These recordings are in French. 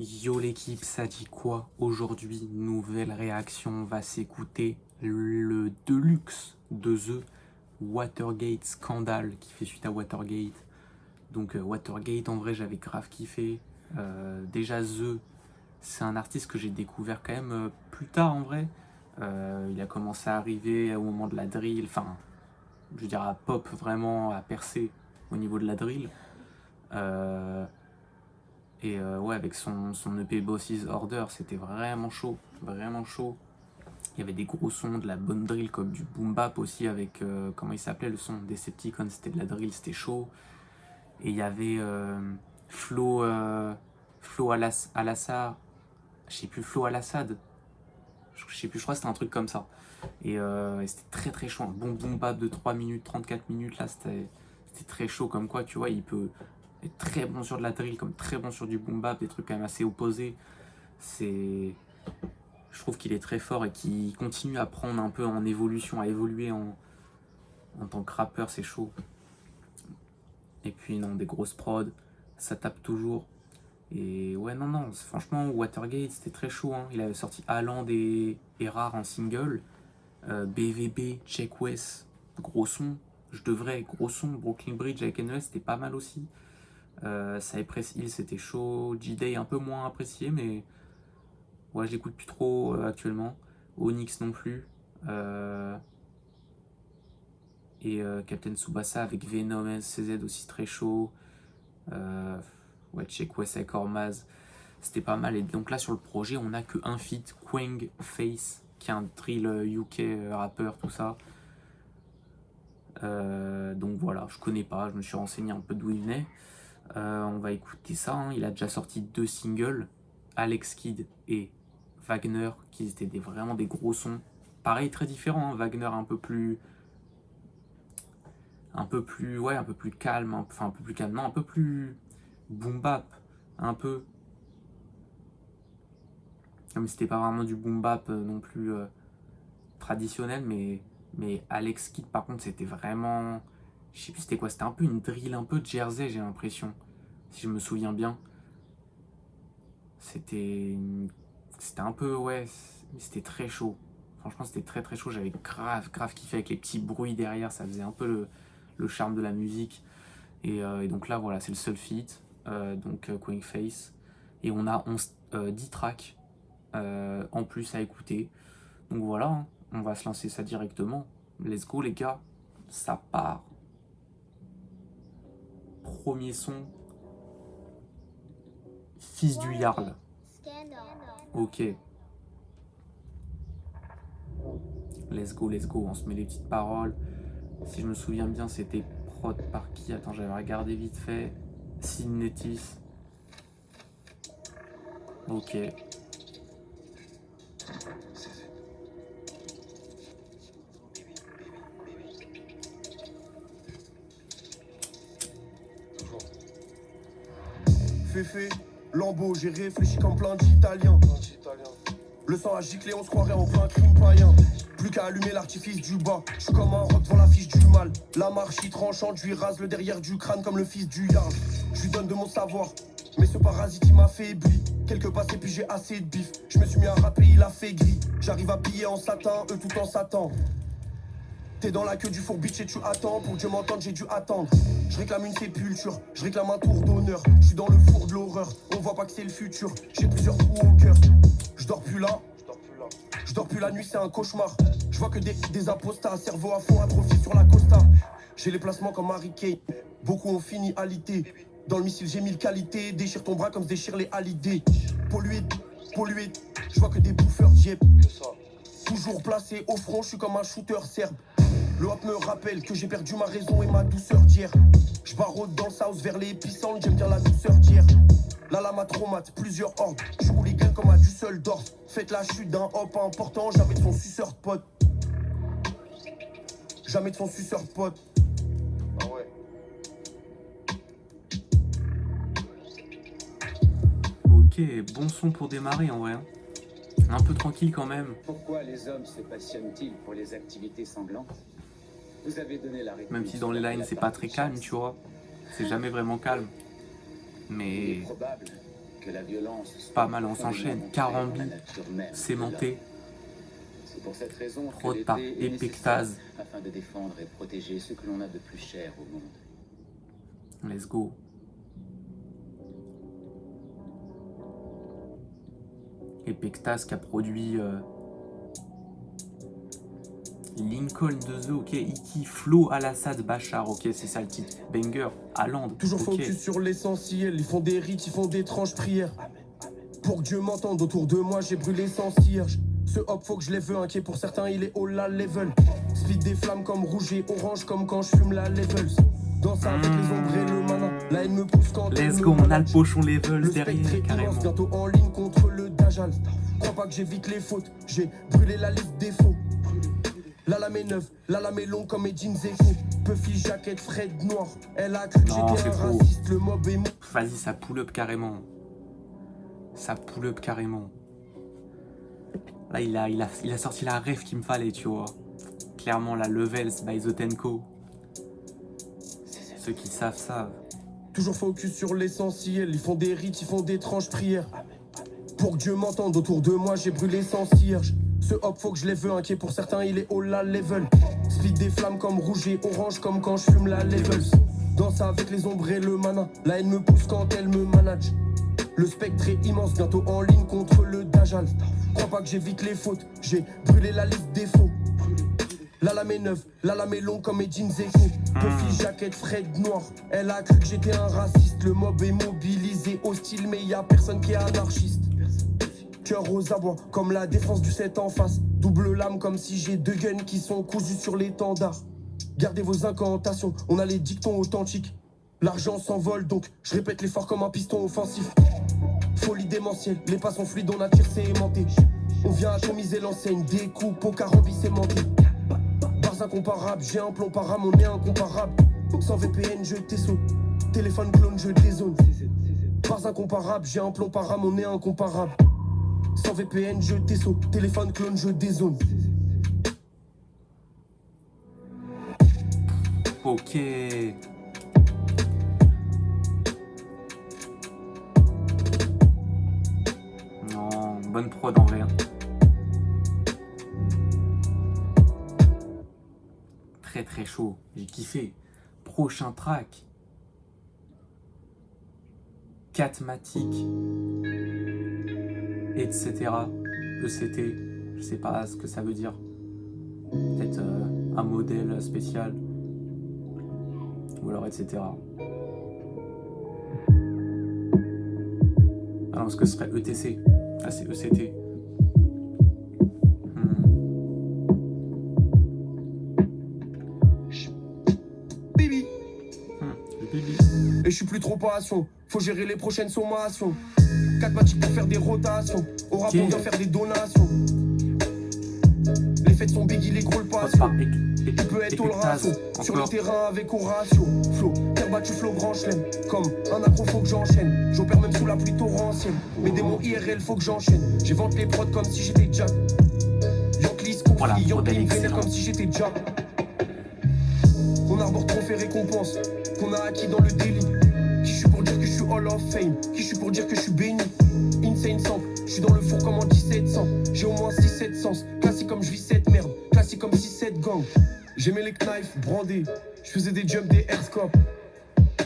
Yo l'équipe, ça dit quoi? Aujourd'hui, nouvelle réaction, on va s'écouter le Deluxe de The Watergate Scandal qui fait suite à Watergate. Donc Watergate, en vrai, j'avais grave kiffé. Déjà The, c'est un artiste que j'ai découvert quand même plus tard en vrai. Il a commencé à arriver au moment de la drill, enfin, je veux dire à pop vraiment, à percer au niveau de la drill. Euh, ouais, avec son EP Boss's Order, c'était vraiment chaud, vraiment chaud. Il y avait des gros sons, de la bonne drill comme du boom bap aussi avec, comment il s'appelait le son Decepticon, c'était de la drill, c'était chaud. Et il y avait Flo, Flo Alassar, je sais plus, Flo Alassad, je sais plus, je crois que c'était un truc comme ça. Et c'était très très chaud, un bon boom bap de 3 minutes, 34 minutes, là c'était très chaud, comme quoi tu vois, il peut être très bon sur de la drill, comme très bon sur du boom bap, des trucs quand même assez opposés. C'est, je trouve qu'il est très fort et qu'il continue à prendre un peu en évolution, à évoluer en tant que rappeur, c'est chaud. Et puis non, des grosses prods, ça tape toujours. Et ouais, non, non, franchement, Watergate, c'était très chaud, hein. Il avait sorti Haaland et Rare en single. BVB, Check West, gros son. Je devrais, gros son. Brooklyn Bridge avec NES, c'était pas mal aussi. Cypress Hill, c'était chaud. G-Day, un peu moins apprécié, mais ouais, je l'écoute plus trop actuellement. Onyx non plus. Euh, Captain Tsubasa avec Venom CZ aussi très chaud. Euh, ouais, Check West avec Ormaz, c'était pas mal. Et donc là sur le projet, on a que un feat, Quang Face, qui est un drill UK rappeur, tout ça. Donc voilà, je connais pas, je me suis renseigné un peu d'où il venait. On va écouter ça, hein. Il a déjà sorti 2 singles, Alex Kidd et Wagner, qui étaient vraiment des gros sons. Pareil, très différent, hein. Wagner ouais, un peu plus calme, enfin un peu plus calme, non, un peu plus boom bap, un peu. Comme si c'était pas vraiment du boom bap non plus traditionnel, mais Alex Kidd par contre c'était vraiment, je sais plus c'était quoi, c'était un peu une drill un peu de Jersey, j'ai l'impression, si je me souviens bien. C'était c'était un peu, ouais, c'était très chaud. Franchement, c'était très très chaud. J'avais grave kiffé avec les petits bruits derrière. Ça faisait un peu le charme de la musique. Et donc là, voilà, c'est le seul feat. Donc Quake Face. Et on a 10 tracks en plus à écouter. Donc voilà, hein, on va se lancer ça directement. Let's go, les gars. Ça part. Premier son, Fils du Jarl. Ok, let's go, on se met les petites paroles. Si je me souviens bien, c'était prod par qui? Attends, j'avais regardé vite fait. Synnetis. Ok. Féfé, Lambeau, j'ai réfléchi comme plein d'Italiens. Le sang a giclé, on se croirait en plein crime païen. Plus qu'à allumer l'artifice du bas, je suis comme un roc devant l'affiche du mal. La marche y tranchante, je lui rase le derrière du crâne comme le fils du Yarn. Je lui donne de mon savoir, mais ce parasite il m'affaiblit. Quelques passés puis j'ai assez de bif. Je me suis mis à rapper, il a fait gris. J'arrive à piller en satin, eux tout en satin. T'es dans la queue du four bitch et tu attends. Pour que Dieu m'entende j'ai dû attendre. Je réclame une sépulture, je réclame un tour d'honneur. Je suis dans le four de l'horreur, on voit pas que c'est le futur. J'ai plusieurs coups au cœur, je dors plus là. Je dors plus la nuit, c'est un cauchemar. Je vois que des apostats, cerveau à fond, atrophie sur la costa. J'ai les placements comme Harry Kane, beaucoup ont fini alité. Dans le missile j'ai mille qualités, déchire ton bras comme se déchire les halidés. Pollué, pollué, je vois que des bouffeurs dieppe. Toujours placé au front, je suis comme un shooter serbe. Le hop me rappelle que j'ai perdu ma raison et ma douceur d'hier. Je barode dans le south vers les épicentres, j'aime bien la douceur d'hier. La lame a traumate, plusieurs ordres. Je roule les gains comme à Düsseldorf. Faites la chute d'un hop important, jamais de son suceur de pote. Jamais de son suceur de pote. Ah ouais. Ok, bon son pour démarrer en vrai, hein. Un peu tranquille quand même. Pourquoi les hommes se passionnent-ils pour les activités sanglantes? Vous avez donné la réponse. Même si dans les lines c'est pas très calme, tu vois. C'est jamais vraiment calme. Il est Mais probable que la violence soit Pas mal, on profondément s'enchaîne. ancrée 40 dans la billes, nature même de sémenté. l'homme. C'est pour cette raison Prod que par l'épée est Epictase. nécessaire afin de défendre et protéger ce que l'on a de plus cher au monde. Let's go. Epictase qui a produit Lincoln 2E, ok. Iki, Flo, Al-Assad, Bachar, ok. C'est ça le titre. Banger, Haaland, Toujours ok. focus sur l'essentiel. Ils font des rites, ils font d'étranges prières. Pour que Dieu m'entende, autour de moi j'ai brûlé sans cierge. Ce hop faut que je les veux, inquiet pour certains il est all la level. Speed des flammes comme rouge et orange comme quand je fume la levels. Danse avec les ombres et le mana, la haine me pousse quand elle Let's me go, on a le manage. pochon levels Le derrière, spectre est immense, carrément. bientôt en ligne contre le Dajjal. Crois pas que j'évite les fautes, j'ai brûlé la liste des faux. La lame est neuve, la lame est longue comme Edin Zeko. Puffy, jaquette, Fred, noir. Elle a cru que Non, j'étais un c'est trop. raciste, le mob est mou. Vas-y, ça pull up carrément. Ça pull up carrément. Là, il a sorti la ref qu'il me fallait, tu vois. Clairement, la Levels by Zotenko. Ceux qui savent, savent. Toujours focus sur l'essentiel, ils font des rites, ils font d'étranges prières. Pour que Dieu m'entende, autour de moi j'ai brûlé sans cierge. Ce hop faut que je les veux, inquiet pour certains il est all la level. Speed des flammes comme rouge et orange comme quand je fume la levels. Danse avec les ombres et le mana, la haine me pousse quand elle me manage. Le spectre est immense, bientôt en ligne contre le Dajjal. Crois pas que j'évite les fautes, j'ai brûlé la liste des faux. La lame est neuve, la lame est longue comme Edin Zeko. Puffy, jaquette, Fred, noir. Elle a cru que j'étais un raciste. Le mob est mobilisé, hostile, mais y a personne qui est anarchiste. Cœur aux abois, comme la défense du 7 en face. Double lame comme si j'ai deux guns qui sont cousus sur l'étendard. Gardez vos incantations, on a les dictons authentiques. L'argent s'envole donc, je répète l'effort comme un piston offensif. Folie démentielle, les pas sont fluides, on attire, c'est aimanté. On vient atomiser l'enseigne, des coups au carambis sémenté. Bars incomparables, j'ai un plomb par âme, on est incomparable. Sans VPN, je t'essote. Téléphone clone, je dézone. Bars incomparables, j'ai un plomb par âme, on est incomparable. Sans VPN, je t'essote. Téléphone clone, je dézone. Ok. Non, bonne prod en vrai. Très très chaud, j'ai kiffé. Prochain track. Catmatic, etc. ECT, je sais pas ce que ça veut dire. Peut-être un modèle spécial. Ou alors etc. Ah non, ce que ce serait ETC. Ah, c'est ECT. Bibi. Le baby. Et je suis plus trop passion, faut gérer les prochaines sommations. 4 matchs pour faire des rotations. Au rap, Ok. on vient faire des donations. Les fêtes sont big, il est gros le Prod patient. par Tu peux être all ratio. Epictase. Sur le Encore. terrain avec Horatio. Flow, terre battue, flow grand chelem. Comme un accro, faut que j'enchaîne. J'opère même sous la pluie torrentielle. Mes démons IRL, faut que j'enchaîne. J'évente les prods comme si j'étais Jack. Yanklis, Voilà, conflit, prod, elle est Yanklis, vénère excellente. comme si j'étais Jack. On arbore trophée récompense qu'on a acquis dans le délit. Qui je suis pour dire que je suis Hall of Fame? Qui je suis pour dire que je suis béni? Insane sample, je suis dans le four comme en 1700. J'ai au moins 6-7 sens. Classique comme je vis cette merde. Classique comme 6-7 gang. J'aimais les knives brandés. Je faisais des jumps, des airscopes.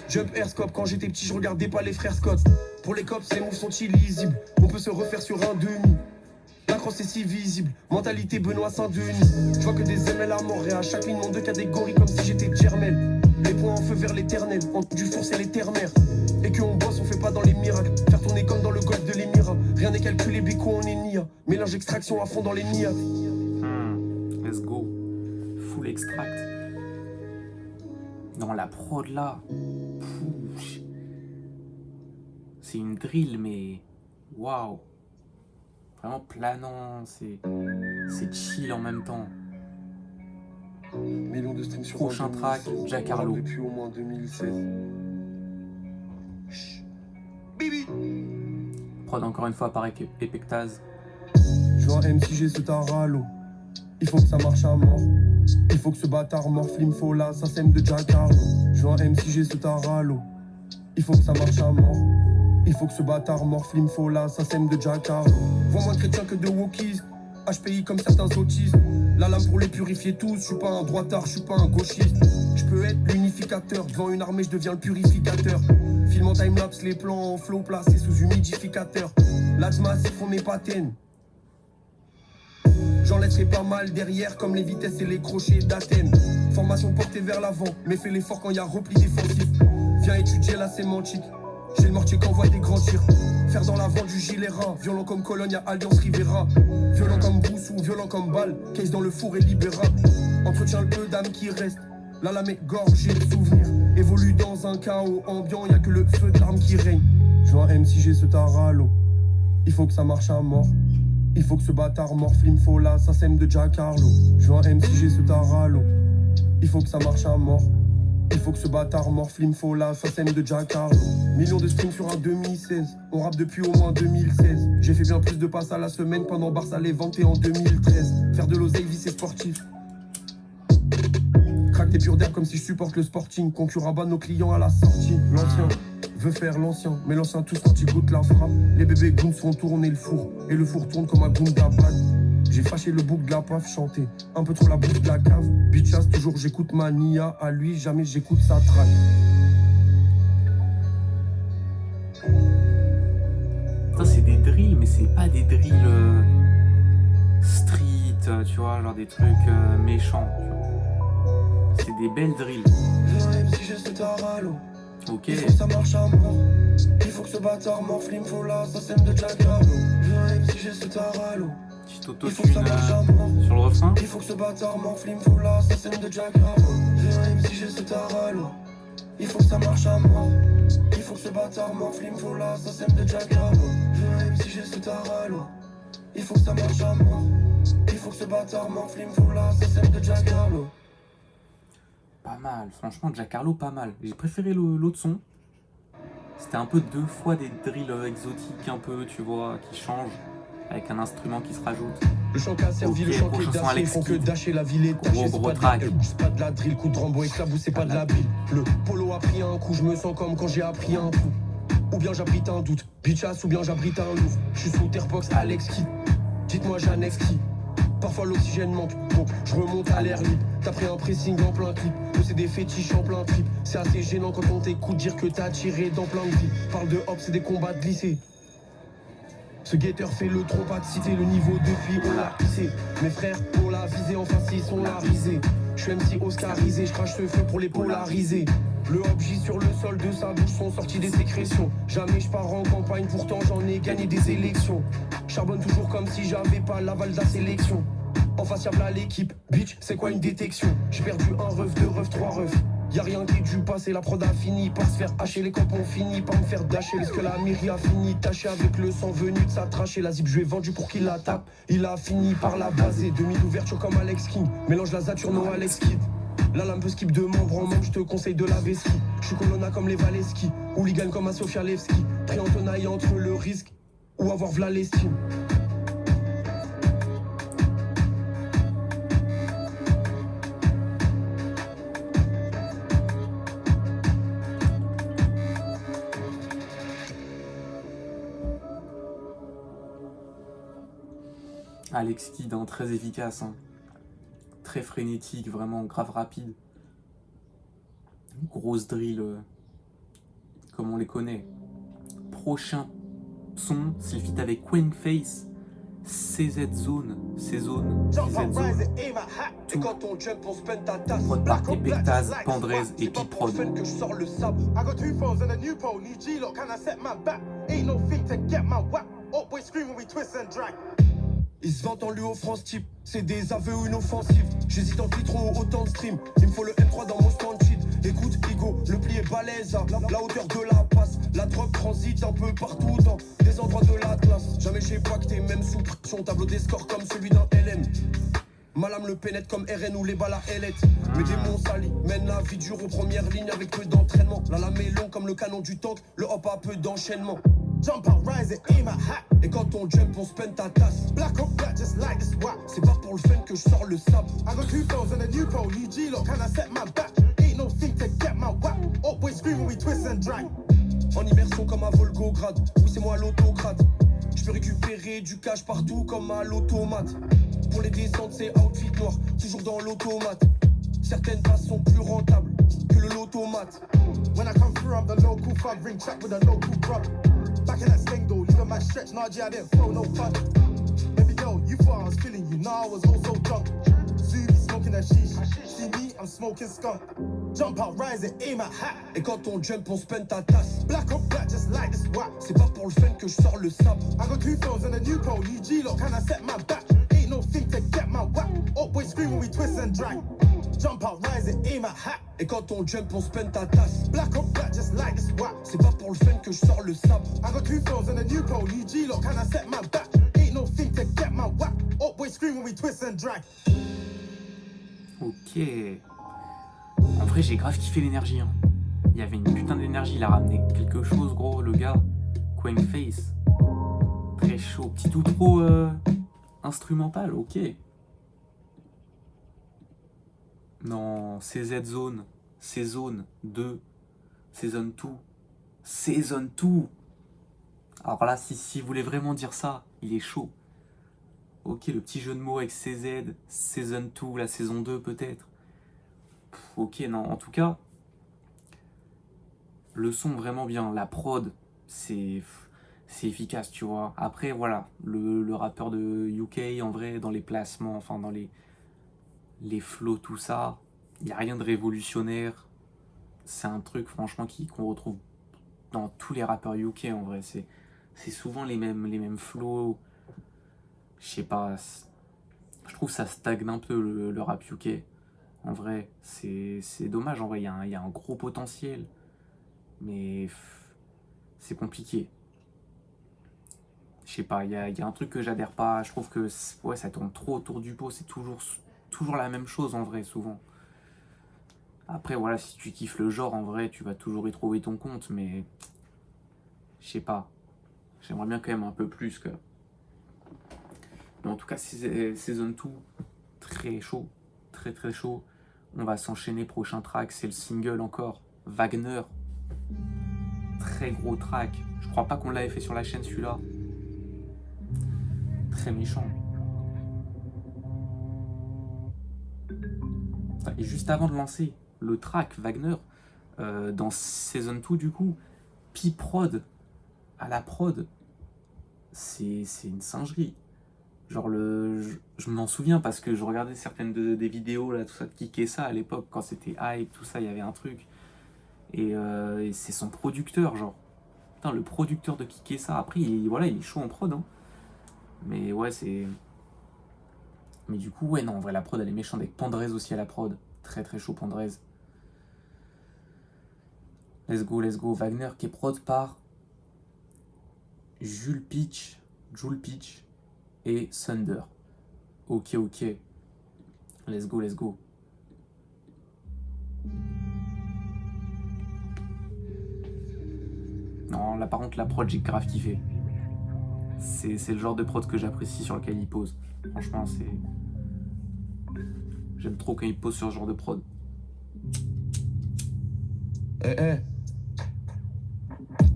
Jump airscope, quand j'étais petit, je regardais pas les frères Scott. Pour les cops, les moves sont illisibles. On peut se refaire sur un demi. La crosse est si visible, mentalité Benoît Saint-Denis. Je vois que des ML à mort et à chaque ligne, nom de catégorie comme si j'étais Jermel. Les points en feu vers l'éternel, entre du four c'est les terres-mères. Et que on bosse, on fait pas dans les miracles. Faire tourner comme dans le golfe de l'Émirat. Rien n'est calculé, béco, on est nia. Mélange extraction à fond dans les nias. Let's go. Full extract. Dans la prod là. Pouh. C'est une drill, mais waouh. Vraiment planant, c'est chill en même temps. Millions de streams sur Prochain track, Jack Harlow. Depuis au moins 2016. Bibi. Prod encore une fois par Epictase. Je vois MCG ce taralo. Il faut que ça marche à mort. Il faut que ce bâtard morfle, il me faut là, ça sème de Jack Harlow. Je vois MCG ce taralo. Il faut que ça marche à mort. Il faut que ce bâtard morfle, il me faut là, ça sème de Jack Harlow. Vois moins chrétien que de wokistes, HPI comme certains autistes. La lame pour les purifier tous, je suis pas un droitard, je suis pas un gauchiste. Je peux être l'unificateur, devant une armée je deviens le purificateur. Film en timelapse, les plans en flow placés sous humidificateur. L'asthma c'est font mes patènes. J'en laisserai pas mal derrière comme les vitesses et les crochets d'Athènes. Formation portée vers l'avant, mais fais l'effort quand y a repli défensif. Viens étudier la sémantique. J'ai le mortier qu'envoie des grands tirs. Faire dans l'avant du gilet ras. Violent comme Cologne à Alliance Rivera. Violent comme Brousse ou violent comme balle. Case dans le four et libérable. Entretiens le peu d'âme qui reste. La lame est gorgée de souvenirs. Évolue dans un chaos ambiant. Y'a que le feu de l'arme qui règne. Je vois un MCG se tare à l'eau. Il faut que ça marche à mort. Il faut que ce bâtard morfle, il me faut là. Ça sème de Jack Harlow. Je vois un MCG se tare à l'eau. Il faut que ça marche à mort. Il faut que ce bâtard morfle, il me faut là, ça sème de Jack Harlow. Millions de streams sur un 2016, on rappe depuis au moins 2016. J'ai fait bien plus de passes à la semaine pendant Barça les vantés en 2013. Faire de l'oseille, vie c'est sportif. Craque des purs d'herbe comme si je supporte le sporting. Concurrent à bas nos clients à la sortie. L'ancien veut faire l'ancien, mais l'ancien tous quand il goûte la frappe. Les bébés goons font tourner le four, et le four tourne comme un Gundabad. J'ai fâché le bouc de la paf, chanté un peu trop la bouche de la cave. Bitchas, toujours j'écoute ma nia, à lui jamais j'écoute sa track. Ça c'est des drills, mais c'est pas des drills street, tu vois, genre des trucs méchants, tu vois. C'est des belles drills. Ok. Il faut que ça marche à mort. Il faut que ce bâtard morfle, il me faut là, ça sème de Jack Harlow. Petit auto-tune sur le refrain. Il faut que ce bâtard morfle, il me faut là, ça sème de Jack Harlow. Il faut que ça marche à mort. Il faut que ce bâtard morfle, il me faut là, ça sème de Jack Harlow. Il faut que ça marche à mort. Il faut que ce bâtard morfle, il me faut là, ça sème de Jack Harlow. Pas mal, franchement Jack Harlow pas mal. J'ai préféré l'autre son. C'était un peu deux fois des drills exotiques un peu, tu vois, qui changent. Avec un instrument qui se rajoute. Le chant qui a servi, le chant qui est dassé, font que dasher la ville est tachée. Gros track. C'est pas de la drill, coup de Rambo éclaboussé, pas de la bille. Le polo a pris un coup, je me sens comme quand j'ai appris un coup. Ou bien j'abrite un doute, bitchass ou bien j'abrite un lourd. Je suis sous Terbox, Alex qui. Dites-moi j'annexe qui. Parfois l'oxygène manque, donc je remonte à l'air libre. T'as pris un pressing en plein clip, nous c'est des fétiches en plein trip. C'est assez gênant quand on t'écoute dire que t'as tiré dans plein de vies. Parle de hop, c'est des combats de lycée. Ce guetteur fait le trop pas de citer le niveau depuis on l'a pissé. Mes frères on l'a visé en face ils sont la risée. Je suis MC oscarisé, je crache ce feu pour les polariser. Le objet sur le sol de sa bouche sont sortis des sécrétions. Jamais je pars en campagne, pourtant j'en ai gagné des élections. Charbonne toujours comme si j'avais pas l'aval de la sélection. En face y'a l'équipe, bitch c'est quoi une détection. J'ai perdu un ref, deux refs, trois refs. Y'a rien qui est dû passer, la prod a fini par se faire hacher. Les copes ont fini par me faire dasher. Est-ce que la mairie a fini taché avec le sang venu de s'attracher. La zip je lui ai vendu pour qu'il la tape. Il a fini par la baser. Demi d'ouverture comme Alex King. Mélange la zature, non Alex Kidd. La lampe skip de membre en membre, je te conseille de laver ski. Je suis colonna comme les Valeski. Hooligan comme à Sofia Levski. Pris en tenaille entre le risque ou avoir v'là l'estime. Alex Kidd, hein, très efficace, hein. Très frénétique, vraiment grave rapide. Grosse drill, comme on les connaît. Prochain son, c'est le feat avec Queenface, CZ Zone, CZ Zone. Et quand on jump, on spend ta tasse. Prod par Epectaz, Pandrez et Kid Prod. que je sors le sable. I got two phones and a new pole, new G-Lock, and I set my back. Ain't no thing to get my whack. Oh boy scream when we twist and drag. Ils se vantent en lui offense type, c'est des aveux ou une offensive. J'hésite entre litron ou autant de stream. Il me faut le M3 dans mon stand cheat. Écoute, Igo, le pli est balèze à la hauteur de la passe. La drogue transite un peu partout dans des endroits de l'Atlas. Jamais j'ai pacté, même sous pression. Tableau des scores comme celui d'un LM. Ma lame le pénètre comme RN ou les balles à Ailette. Mes démons salis mènent la vie dure aux premières lignes avec peu d'entraînement. La lame est longue comme le canon du tank, le hop a peu d'enchaînement. Jump out, rise and aim at hat. Et quand on jump, on spend ta tasse. Black on black just like this whack. C'est pas pour le fun que je sors le sable. I got two phones and a new pole, new G-Lock, and I set my back. Ain't no thing to get my whack. Oh boy scream when we twist and drag. En immersion comme à Volgograd. Oui, c'est moi l'autocrate. Je peux récupérer du cash partout comme à l'automate. Pour les descentes, c'est outfit noir, toujours dans l'automate. Certaines passes sont plus rentables que le lotomate. When I come through, I'm the local thug, ring track with a local grub. Back in that sling though, leave a man stretch, nah, G, I didn't throw no fun. Baby girl, you thought I was feeling you, nah, I was also drunk. Zuby smoking that sheesh, see me, I'm smoking skunk. Jump out, rise and aim at hat. Et quand on jump, on spend ta tasse. Black on black, just like this whack. C'est pas pour le fun que je sors le sabre. I got 2 phones and a new pole, new G-lock, and I set my back. Ain't no thing to get my whack. Oh boy, scream when we twist and drag. Jump out, rise and aim at hat. Et quand on jump, on spend ta tasse. Black on black, just like this whack. C'est pas pour le fun que je sors le sabre. I got 2 phones and a new pole, new G-lock, and I set my back. Ain't no thing to get my whack. Oh boy, scream when we twist and drag. Ok. En vrai, j'ai grave kiffé l'énergie. Hein. Il y avait une putain d'énergie, il a ramené quelque chose, gros, le gars. Quang Face. Très chaud. Petit outro instrumental, ok. Non, CZ Zone. Season 2. Season 2. Season 2. Alors là, si vous voulez vraiment dire ça, il est chaud. Ok, le petit jeu de mots avec CZ, Season 2, la saison 2 peut-être. Ok, non, en tout cas, le son vraiment bien. La prod, c'est efficace, tu vois. Après, voilà, le rappeur de UK, en vrai, dans les placements, enfin dans les flows, tout ça, il n'y a rien de révolutionnaire. C'est un truc, franchement, qu'on retrouve dans tous les rappeurs UK, en vrai. C'est souvent les mêmes flows. Je sais pas, je trouve que ça stagne un peu le rap UK. En vrai, c'est dommage. En vrai, il y a un gros potentiel. Mais c'est compliqué. Je sais pas, il y a un truc que j'adhère pas. Je trouve que ouais, ça tourne trop autour du pot. C'est toujours la même chose en vrai, souvent. Après, voilà, si tu kiffes le genre, en vrai, tu vas toujours y trouver ton compte. Mais je sais pas. J'aimerais bien quand même un peu plus que... Mais en tout cas, Season 2, très chaud, très très chaud. On va s'enchaîner, prochain track, c'est le single encore, Wagner. Très gros track. Je crois pas qu'on l'avait fait sur la chaîne celui-là. Très méchant. Et juste avant de lancer le track Wagner, dans Season 2 du coup, P-Prod à la prod, c'est une singerie. Genre je m'en souviens parce que je regardais certaines des vidéos là, tout ça de Kikessa à l'époque quand c'était hype, tout ça, il y avait un truc. Et c'est son producteur, genre. Putain, le producteur de Kikessa, après il est chaud en prod, hein. Mais ouais, c'est... Mais du coup, ouais, non, en vrai, la prod elle est méchante avec Pandrez aussi à la prod. Très très chaud Pandrez. Let's go. Wagner qui est prod par Jules Peach et Thunder. Ok. Let's go. Non, là par contre, la prod, j'ai grave kiffé. C'est le genre de prod que j'apprécie, sur lequel il pose. Franchement, c'est... J'aime trop quand il pose sur ce genre de prod.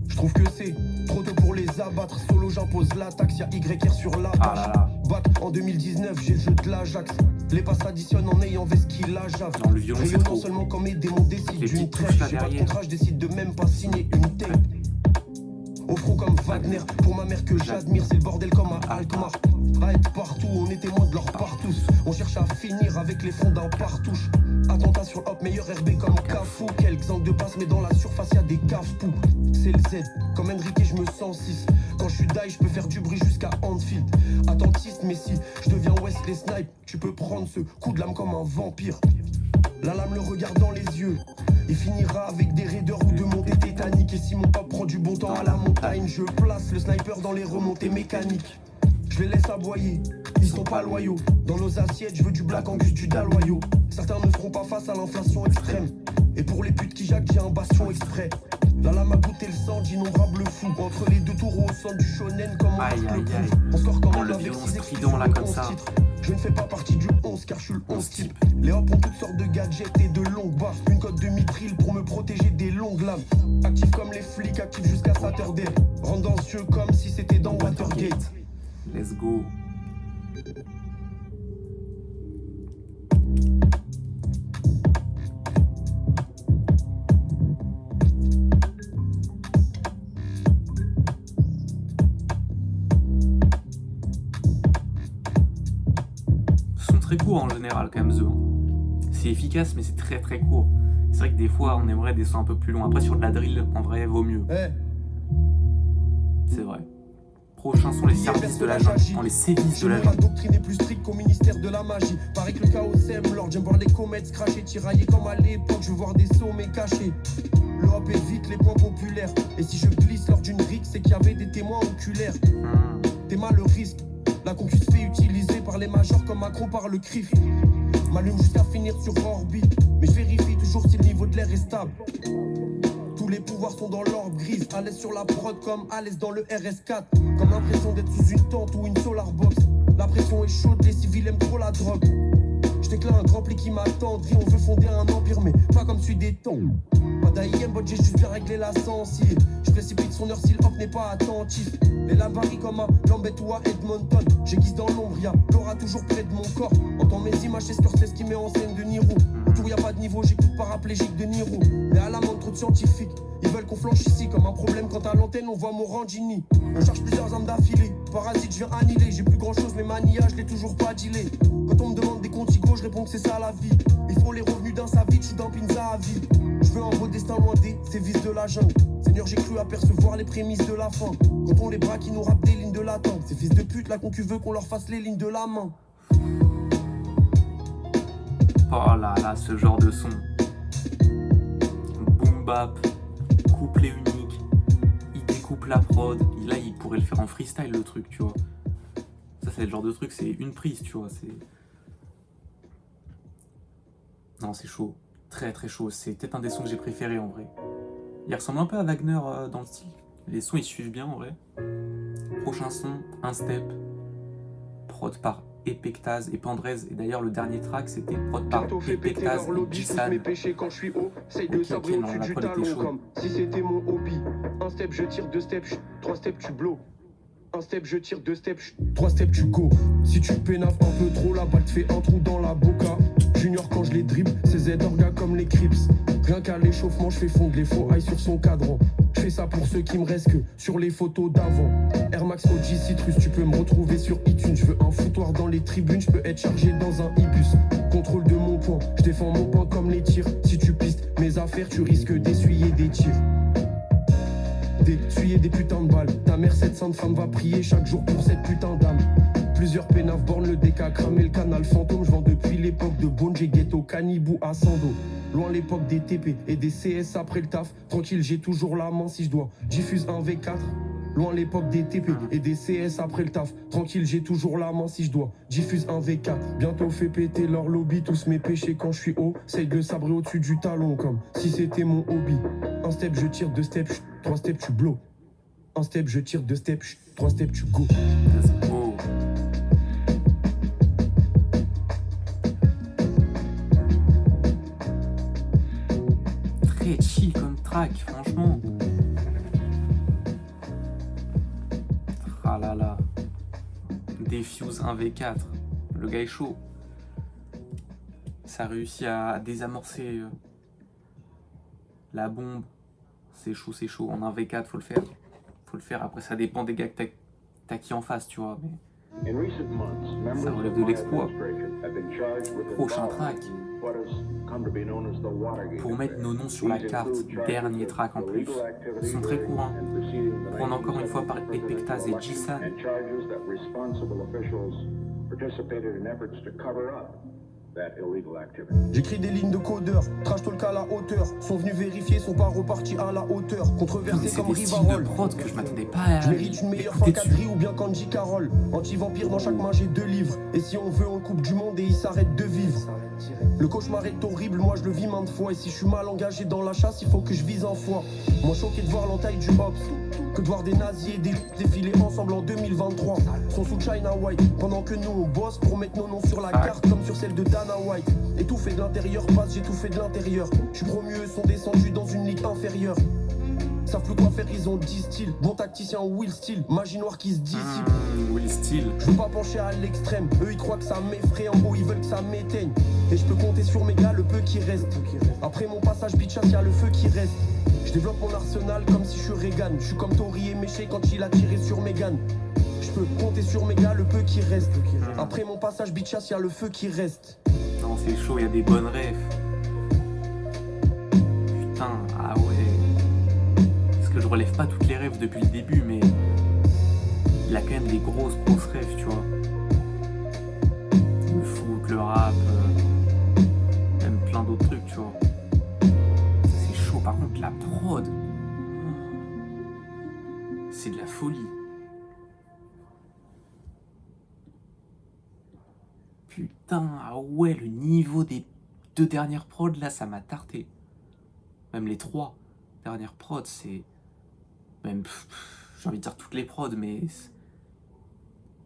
Je trouve que c'est trop tôt pour les abattre. Solo, j'impose la taxe, y'a YR sur la Ah là là. Bac en 2019, j'ai le jeu de l'Ajax. Les passes s'additionnent en ayant vesquille la jave. Non, le violon, c'est Rayonnant trop. seulement quand mes démons décident Les d'une petites trêve. touches là J'ai pas de derrière. contrat, je décide de même pas signer une tape. Au front comme Wagner, pour ma mère que j'admire, c'est le bordel comme à Alkmaar. À être partout, on est témoin de leur partous. On cherche à finir avec les fonds d'un partouche. Attentat sur Hop, meilleur RB comme Cafou. Quelques angles de passe, mais dans la surface y'a des cafous. C'est le Z, comme Enrique, je me sens 6. Quand je suis die, je peux faire du bruit jusqu'à Anfield. Attentiste, mais si je deviens Wesley Snipe, tu peux prendre ce coup de lame comme un vampire. La lame le regarde dans les yeux. Il finira avec des raideurs ou de montées tétaniques. Et si mon pop prend du bon temps à la montagne, je place le sniper dans les remontées mécaniques. Je les laisse aboyer, ils sont pas loyaux. Dans nos assiettes, je veux du Black Angus, du Daloyau. Certains ne feront pas face à l'inflation extrême. Et pour les putes qui jacquent, j'ai un bastion exprès. La lame a goûté le sang d'innombrables fous. Entre les deux taureaux au centre du shonen comme on Aïe, marque aïe, le aïe. coup. On sort comme Oh, on le avec violon 6 strident, là, comme ça. Je ne fais pas partie du 11 car je suis le 11 type. Les hop ont toutes sortes de gadgets et de longues barres. Une cote de mitril pour me protéger des longues lames. Actif comme les flics, actif jusqu'à Saturday. Rentre dans ce jeu comme si c'était dans Watergate. Let's go. Sont très courts en général quand même, The. C'est efficace mais c'est très très court. C'est vrai que des fois on aimerait des sons un peu plus longs. Après sur de la drill en vrai vaut mieux. Eh, C'est vrai. Prochain sont les services de la jungle. Non, les sévices de la la jungle. doctrine est plus stricte qu'au ministère de la magie. Paraît que le chaos sème l'ordre. J'aime voir les comètes se cracher, tirailler comme à l'époque. Je veux voir des sommets cachés. Le hop évite les points populaires. Et si je glisse lors d'une rixe, c'est qu'il y avait des témoins oculaires. T'es mal le risque. La concu se fait utiliser par les majors comme Macron par le CRIF. M'allume jusqu'à finir sur orbite. Mais je vérifie toujours si le niveau de l'air est stable. Tous les pouvoirs sont dans l'orbe grise. À l'aise sur la prod comme à l'aise dans le RS4. Comme l'impression d'être sous une tente ou une solar box. La pression est chaude, les civils aiment trop la drogue. Je déclare un grand pli qui m'attendrit. On veut fonder un empire mais pas comme celui des temps. Pas d'AIM, bot, j'ai juste bien réglé la sensible. Je précipite son heure si le hop n'est pas attentif. Les lames varient comme à Lambeth ou à Edmonton. J'aiguise dans l'ombre, y'a l'aura toujours près de mon corps. Entends mes images, c'est Scorsese qui met en scène de Niro. Autour y'a pas de niveau, j'écoute paraplégique de Niro. Mais à la main trop de scientifiques. Ils veulent qu'on flanche ici comme un problème quand à l'antenne on voit Morandini. On charge plusieurs armes d'affilée. Parasite, je viens annihiler. J'ai plus grand chose, mais mania, je l'ai toujours pas dealé. Quand on me demande des contigos, je réponds que c'est ça la vie. Il faut les revenus d'un savage ou d'un pinza à vie. Je veux un beau destin loin des sévices de la jungle. Seigneur, j'ai cru apercevoir les prémices de la fin. Quand on les braque, ils nous rappent des lignes de l'attente. Ces fils de pute, la concu veut qu'on leur fasse les lignes de la main. Oh là là, ce genre de son. Boom bap, couplet unique. Il découpe la prod. Là, il pourrait le faire en freestyle le truc, tu vois. Ça, c'est le genre de truc, c'est une prise, tu vois. C'est. Non, c'est chaud. Très très chaud. C'est peut-être un des sons que j'ai préféré en vrai. Il ressemble un peu à Wagner dans le style. Les sons ils suivent bien en vrai. Prochain son, un step. Prod par Epectaz et Pandrez. Et d'ailleurs le dernier track c'était prod par Bientôt fait péter Epectaz leur et lobby, tous Gissan. mes péchés quand je suis haut. Essaye de sabrer ok, non, au-dessus la du prod était talon chaude. comme si c'était mon hobby. Un step, je tire, deux steps, 3 steps, tu blow. Un step, je tire, 2 steps, 3 steps, tu go. Si tu pénaves un peu trop, la balle te fait un trou dans la boca. Junior quand je les dribble, c'est Z-Orga comme les Crips. Rien qu'à l'échauffement, je fais fondre les faux high sur son cadran. Je fais ça pour ceux qui me restent que sur les photos d'avant. Air Max OG Citrus, tu peux me retrouver sur iTunes. Je veux un foutoir dans les tribunes, je peux être chargé dans un ibus. Contrôle de mon point, je défends mon point comme les tirs. Si tu pistes mes affaires, tu risques d'essuyer des tirs. D'essuyer des putains de balles. Ta mère, cette sainte femme, va prier chaque jour pour cette putain d'âme. Plusieurs pénaves bornes, le DK cramé, le canal fantôme. Je vends depuis l'époque de Bonje Ghetto, Canibou à Sando. Loin l'époque des TP et des CS après le taf. Tranquille, j'ai toujours la main si je dois. Diffuse un V4. Loin l'époque des TP et des CS après le taf. Tranquille, j'ai toujours la main si je dois. Diffuse un V4. Bientôt fait péter leur lobby. Tous mes péchés quand je suis haut. Essaye de le sabrer au-dessus du talon comme si c'était mon hobby. Un step, je tire, 2 steps, 3 steps, tu blow. Un step, je tire, 2 steps, 3 steps, tu go. Let's go. Très chill comme track, franchement. Ah là là. Defuse 1v4. Le gars est chaud. Ça réussit à désamorcer la bombe. C'est chaud, c'est chaud. En 1v4, faut le faire. Faut le faire. Après, ça dépend des gars que t'as qui en face, tu vois. Mais ça relève de l'exploit. Prochain track. Pour mettre nos noms sur la carte, dernier track en plus. Ils sont très courants. Prendre encore une fois par Epectaz et Gissan. that illegal activity. J'écris des lignes de codeur, trash talk à la hauteur. Sont venus vérifier, sont pas repartis à la hauteur. Putain, mais Controversé c'est comme des styles de Rivarol. prod que je m'attendais pas à Je mérite une meilleure écouter fin dessus. qu'Adri ou bien Kanji Carole. Anti-vampire dans chaque main j'ai 2 livres. Et si on veut on coupe du monde et il s'arrête de vivre. Le cauchemar est horrible, moi je le vis maintes fois. Et si je suis mal engagé dans la chasse, il faut que je vise en foi. Moi choqué de voir l'entaille du Hobbs, que de voir des nazis et des défiler ensemble en 2023. Sont sous China White, pendant que nous on bosse pour mettre nos noms sur la carte comme sur celle de Dana White. Étouffé de l'intérieur, passe, j'ai tout fait de l'intérieur. Je suis promu, eux sont descendus dans une ligue inférieure. Savent plus quoi faire, ils ont 10 styles. Bon tacticien Will Steele, magie noire qui se dissipe. Will Steele. Je veux pas pencher à l'extrême, eux ils croient que ça m'effraie, en haut ils veulent que ça m'éteigne. Et je peux compter sur mes gars, le peu qui reste. Après mon passage bitchas, y'a le feu qui reste. Je développe mon arsenal comme si je suis Reagan. Je suis comme Tori et Méché quand il a tiré sur Megan. Je peux compter sur mes gars, le peu qui reste. Après mon passage bitchas, y'a le feu qui reste. Non, c'est chaud, il y a des bonnes refs. Putain, ah ouais. Parce que je relève pas toutes les refs depuis le début, mais il a quand même des grosses refs, tu vois. Le foot, le rap, même plein d'autres trucs, tu vois. C'est chaud, par contre, la prod, c'est de la folie. Putain, ah ouais, le niveau des 2 dernières prods, là, ça m'a tarté. Même les 3 dernières prods, c'est... Même, j'ai envie de dire toutes les prods, mais...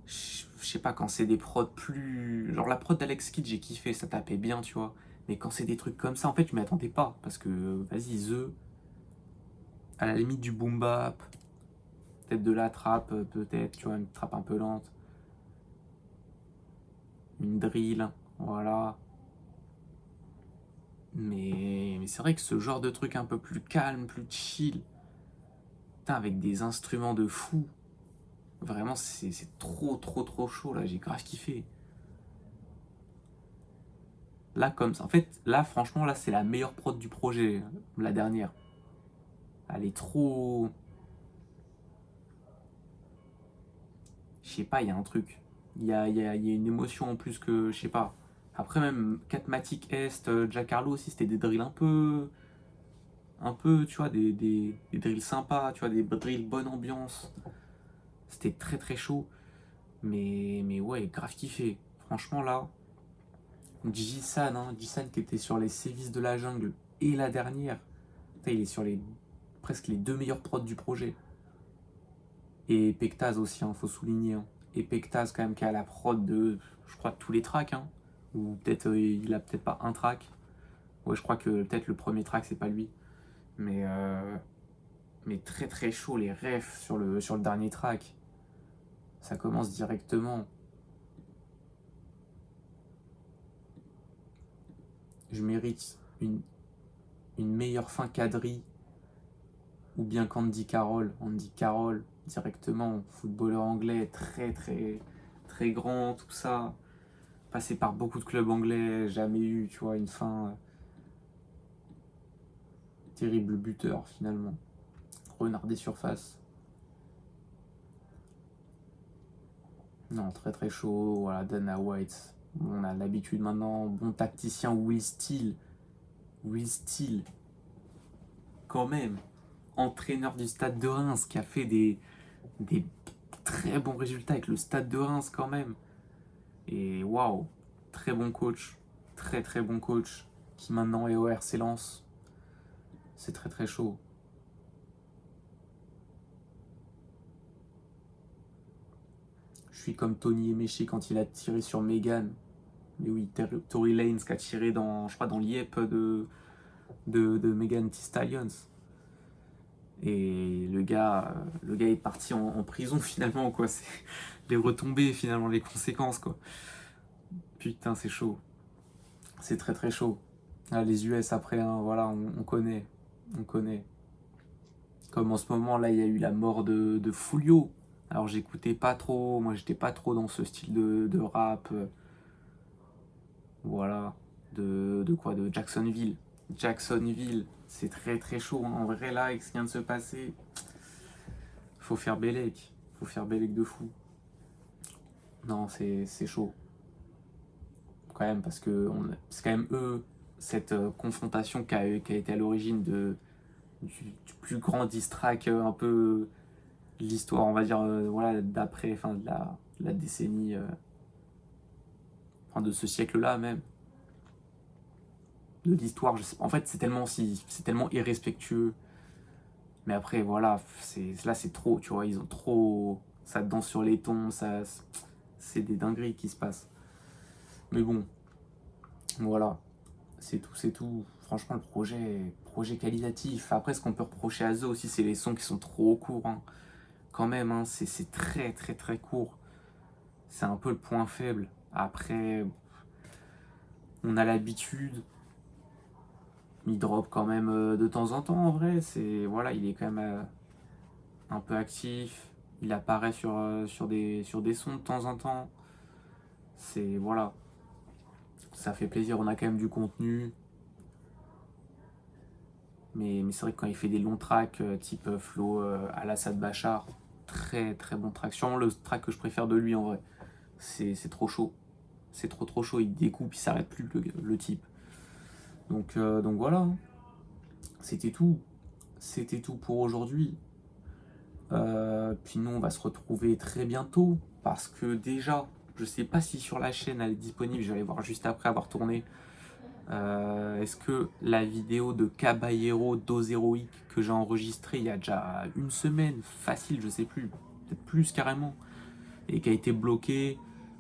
Je sais pas, quand c'est des prods plus... Genre la prod d'Alex Kidd, j'ai kiffé, ça tapait bien, tu vois. Mais quand c'est des trucs comme ça, en fait, je m'y attendais pas. Parce que, vas-y, à la limite du boom bap, peut-être de la trappe, peut-être, tu vois, une trappe un peu lente. Une drill, voilà. Mais c'est vrai que ce genre de truc un peu plus calme, plus chill, putain, avec des instruments de fou, vraiment c'est trop chaud là, j'ai grave kiffé. Là comme ça, en fait, là franchement, là c'est la meilleure prod du projet, la dernière. Elle est trop... Je sais pas, il y a un truc. Il y a une émotion en plus que, je sais pas. Après même, Catmatic Est, Giancarlo aussi, c'était des drills un peu, tu vois, des drills sympas, tu vois, des drills bonne ambiance. C'était très chaud. Mais ouais, grave kiffé. Franchement là, Jisan, hein, Jisan qui était sur les sévices de la jungle et la dernière. Putain, il est sur presque les 2 meilleurs prods du projet. Et Pectaz aussi, hein, faut souligner. Hein. Et Pectaz quand même qui a la prod de, je crois, tous les tracks. Hein. Ou peut-être il a peut-être pas un track. Ouais, je crois que peut-être le premier track c'est pas lui. Mais très chaud les refs sur le dernier track. Ça commence directement. Je mérite une meilleure fin qu'Adri ou bien qu'Andy Carroll. Andy Carroll, directement, footballeur anglais, très grand, tout ça. Passé par beaucoup de clubs anglais, jamais eu, tu vois, une fin... terrible buteur, finalement. Renard des surfaces. Non, très chaud, voilà, Dana White. On a l'habitude maintenant, bon tacticien Will Steele. Will Steele, quand même, entraîneur du Stade de Reims, qui a fait des très bons résultats avec le Stade de Reims quand même. Et waouh, très bon coach, très bon coach, qui maintenant est au RC Lens. C'est très chaud. Je suis comme Tony Emeché quand il a tiré sur Megan. Mais oui, Tory Lanez qui a tiré dans, je crois, dans l'IEP de Megan Thee Stallions. Et le gars est parti en prison finalement, quoi. C'est les retombées finalement, les conséquences, quoi. Putain, c'est chaud. C'est très chaud. Ah, les US après, hein, voilà, on connaît. On connaît. Comme en ce moment, là, il y a eu la mort de Foolio. Alors j'écoutais pas trop, moi j'étais pas trop dans ce style de rap. Voilà. De quoi? De Jacksonville. Jacksonville, c'est très chaud. Hein. En vrai, là, avec ce qui vient de se passer, faut faire Bélec. Faut faire Bélec de fou. Non, c'est chaud. quand même, parce que c'est quand même eux, cette confrontation qui a été à l'origine du plus grand diss track, un peu l'histoire, on va dire, voilà, d'après, enfin de la décennie, enfin de ce siècle-là même, de l'histoire, je sais pas. En fait, c'est tellement irrespectueux. Mais après, voilà, là c'est trop, tu vois, ils ont trop, ça danse sur les tons, c'est des dingueries qui se passent. Mais bon, voilà, c'est tout, c'est tout. Franchement, le projet qualitatif. Après, ce qu'on peut reprocher à Zo aussi, c'est les sons qui sont trop courts, hein. Quand même, hein, c'est très très très court. C'est un peu le point faible. Après, on a l'habitude. Il drop quand même de temps en temps en vrai. Voilà, il est quand même un peu actif. Il apparaît sur des sons de temps en temps. Voilà, ça fait plaisir. On a quand même du contenu. Mais c'est vrai que quand il fait des longs tracks type flow à l'Assad Bachar, très très bon track. Sûrement le track que je préfère de lui en vrai. C'est trop chaud. C'est trop chaud. Il découpe, il s'arrête plus le type. Donc voilà, hein. C'était tout. C'était tout pour aujourd'hui. Puis nous, on va se retrouver très bientôt. Parce que déjà, je sais pas si sur la chaîne elle est disponible. Je vais aller voir juste après avoir tourné. Est-ce que la vidéo de Caballero Dose Héroïque que j'ai enregistrée il y a déjà une semaine, facile, je sais plus, peut-être plus carrément, et qui a été bloquée.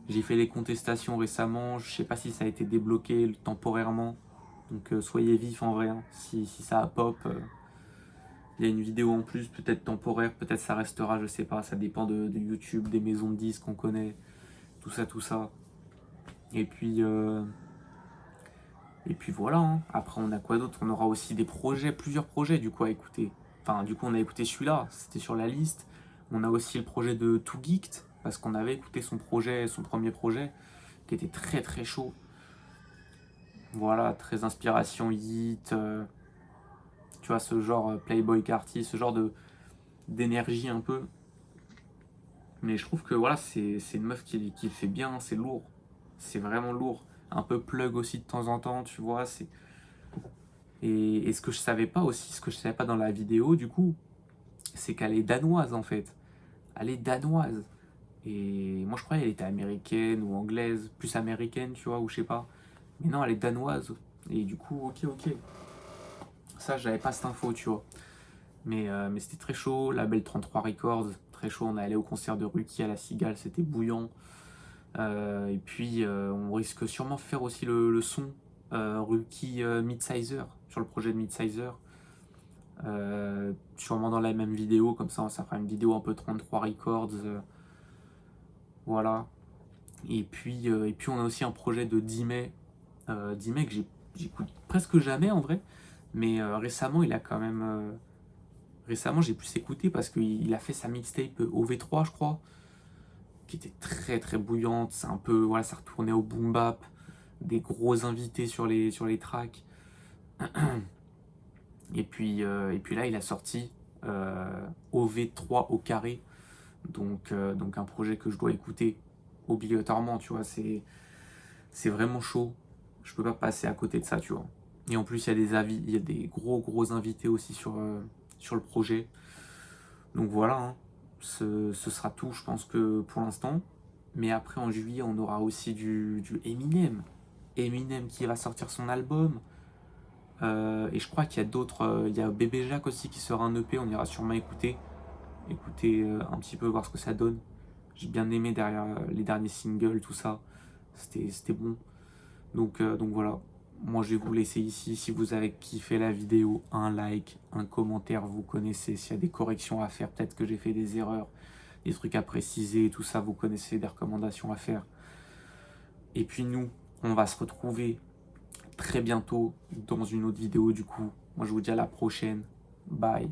J'ai fait les contestations récemment. Je sais pas si ça a été débloqué temporairement. Donc soyez vifs en vrai, hein. Si ça a pop, il y a une vidéo en plus, peut-être temporaire, peut-être ça restera, je sais pas. Ça dépend de YouTube, des maisons de disques qu'on connaît, tout ça, tout ça. Et puis voilà, hein. Après on a quoi d'autre? On aura aussi des projets, plusieurs projets du coup à écouter. Enfin du coup on a écouté celui-là, c'était sur la liste. On a aussi le projet de Too Geeked, parce qu'on avait écouté son premier projet, qui était très très chaud. Voilà, très inspiration hit, tu vois, ce genre Playboy Carty, ce genre d'énergie un peu. Mais je trouve que voilà, c'est une meuf qui le fait bien, c'est lourd. C'est vraiment lourd. Un peu plug aussi de temps en temps, tu vois. Et ce que je savais pas aussi, ce que je savais pas dans la vidéo, du coup, c'est qu'elle est danoise en fait. Elle est danoise. Et moi je croyais qu'elle était américaine ou anglaise, plus américaine, tu vois, ou je sais pas. Mais non, elle est danoise. Et du coup, ok. Ça, j'avais pas cette info, tu vois. Mais c'était très chaud. Label 33 Records, très chaud. On est allé au concert de Ruki à la Cigale, c'était bouillant. Et puis, on risque sûrement de faire aussi le son Ruki Midsizer, sur le projet de Midsizer. Sûrement dans la même vidéo, comme ça fera une vidéo un peu 33 Records. Voilà. Et puis on a aussi un projet de Dimay. Dimay que j'écoute presque jamais en vrai. Mais récemment, il a quand même. Récemment, j'ai pu s'écouter parce qu'il a fait sa mixtape OV3, je crois, qui était très très bouillante. C'est un peu. Voilà, ça retournait au boom bap. Des gros invités sur les tracks. Et puis là, il a sorti OV3 au carré. Donc un projet que je dois écouter obligatoirement, tu vois. C'est vraiment chaud. Je peux pas passer à côté de ça, tu vois. Et en plus, il y a des gros invités aussi sur le projet. Donc voilà, hein. Ce sera tout, je pense que pour l'instant. Mais après, en juillet, on aura aussi du Eminem. Eminem qui va sortir son album. Et je crois qu'il y a d'autres. Il y a Bébé Jacques aussi qui sera un EP. On ira sûrement écouter un petit peu, voir ce que ça donne. J'ai bien aimé derrière les derniers singles, tout ça. C'était bon. Donc voilà. Moi, je vais vous laisser ici. Si vous avez kiffé la vidéo, un like, un commentaire, vous connaissez. S'il y a des corrections à faire, peut-être que j'ai fait des erreurs, des trucs à préciser, tout ça, vous connaissez, des recommandations à faire. Et puis nous, on va se retrouver très bientôt dans une autre vidéo du coup. Moi, je vous dis à la prochaine. Bye.